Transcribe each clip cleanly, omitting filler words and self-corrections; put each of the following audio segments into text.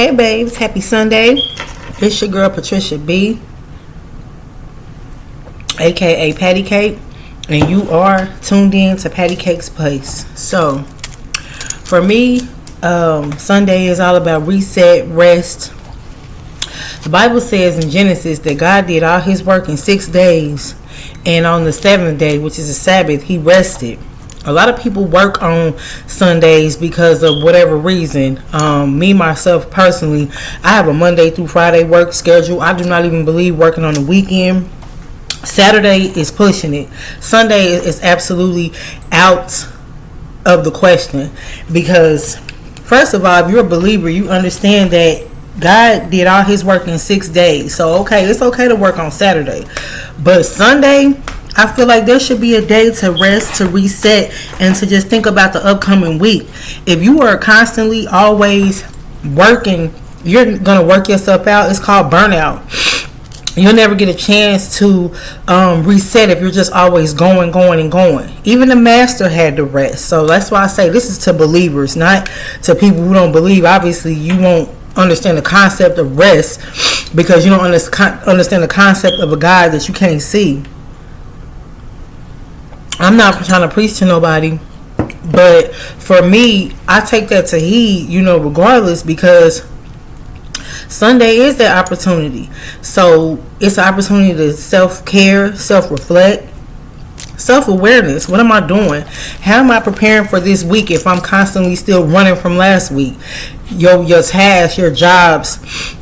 Hey babes, happy Sunday. It's your girl Patricia B, aka Patty Cake, and you are tuned in to Patty Cake's Place. So for me, Sunday is all about reset, rest. The Bible says in Genesis that God did all his work in 6 days, and on the seventh day, which is a Sabbath, he rested. A lot of people work on Sundays because of whatever reason. Me, myself, personally, I have a Monday through Friday work schedule. I do not even believe working on the weekend. Saturday is pushing it. Sunday is absolutely out of the question. Because, first of all, if you're a believer, you understand that God did all his work in 6 days. So, okay, it's okay to work on Saturday. But Sunday, I feel like there should be a day to rest, to reset, and to just think about the upcoming week. If you are constantly always working, you're going to work yourself out. It's called burnout. You'll never get a chance to reset if you're just always going. Even the master had to rest. So that's why I say this is to believers, not to people who don't believe. Obviously, you won't understand the concept of rest because you don't understand the concept of a God that you can't see. I'm not trying to preach to nobody, but for me, I take that to heed, regardless, because Sunday is that opportunity. So it's an opportunity to self-care, self-reflect, self-awareness. What am I doing? How am I preparing for this week if I'm constantly still running from last week? Your tasks, your jobs,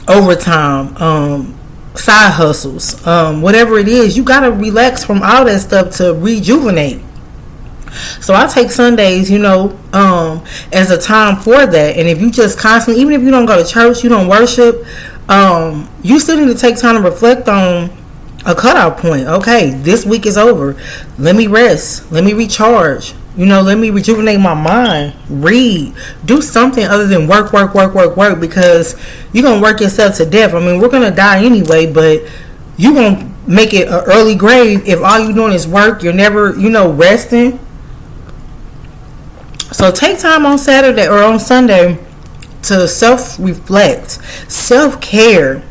overtime, side hustles, whatever it is, you gotta relax from all that stuff to rejuvenate. So I take Sundays, as a time for that. And if you just constantly, even if you don't go to church, you don't worship, you still need to take time to reflect on a cutoff point. Okay, this week is over. Let me rest. Let me recharge. Let me rejuvenate my mind. Read. Do something other than work, because you're going to work yourself to death. I mean, we're going to die anyway, but you're going to make it an early grave if all you're doing is work. You're never, resting. So take time on Saturday or on Sunday to self-reflect, self-care.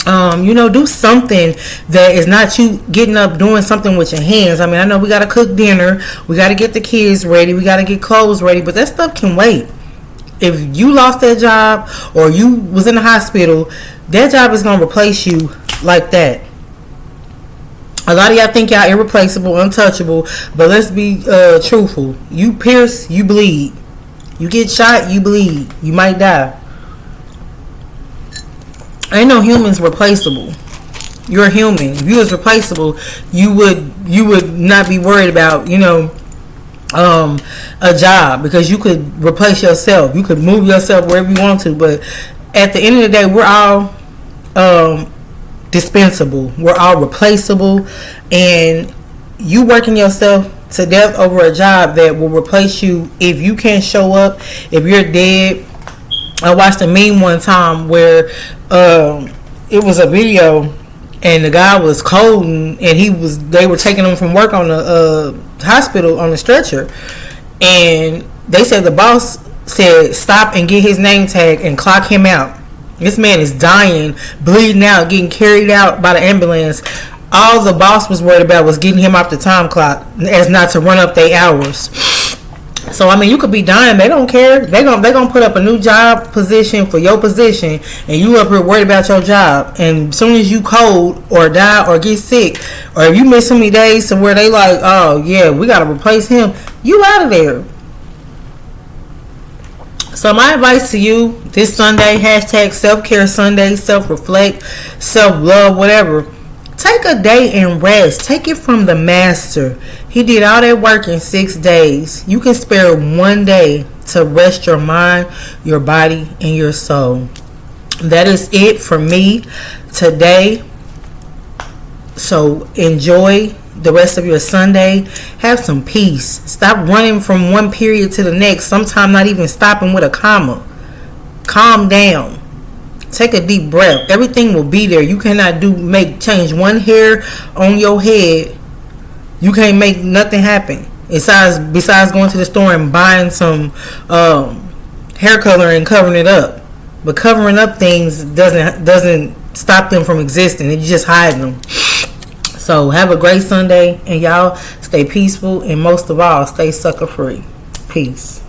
Do something that is not you getting up doing something with your hands. I mean, I know we got to cook dinner. We got to get the kids ready. We got to get clothes ready. But that stuff can wait. If you lost that job or you was in the hospital, that job is going to replace you like that. A lot of y'all think y'all irreplaceable, untouchable. But let's be truthful. You pierce, you bleed. You get shot, you bleed. You might die. Ain't no humans replaceable. You're a human. If you was replaceable, you would not be worried about a job, because you could replace yourself. You could move yourself wherever you want to. But at the end of the day, we're all dispensable. We're all replaceable, and you working yourself to death over a job that will replace you if you can't show up, if you're dead. I watched a meme one time where it was a video and the guy was cold and they were taking him from work on the hospital on the stretcher, and they said the boss said stop and get his name tag and clock him out. This man is dying, bleeding out, getting carried out by the ambulance. All the boss was worried about was getting him off the time clock as not to run up their hours. So, I mean, you could be dying. They don't care. They're gonna put up a new job position for your position, and you up here worried about your job. And as soon as you cold or die or get sick, or if you miss so many days to where they like, oh, yeah, we got to replace him, you out of there. So, my advice to you this Sunday, hashtag self-care Sunday, self-reflect, self-love, whatever. Take a day and rest. Take it from the master. He did all that work in 6 days. You can spare one day to rest your mind, your body, and your soul. That is it for me today. So enjoy the rest of your Sunday. Have some peace. Stop running from one period to the next. Sometimes not even stopping with a comma. Calm down. Take a deep breath. Everything will be there. You cannot change one hair on your head. You can't make nothing happen. Besides going to the store and buying some hair color and covering it up. But covering up things doesn't stop them from existing. It just hiding them. So have a great Sunday, and y'all stay peaceful, and most of all, stay sucker free. Peace.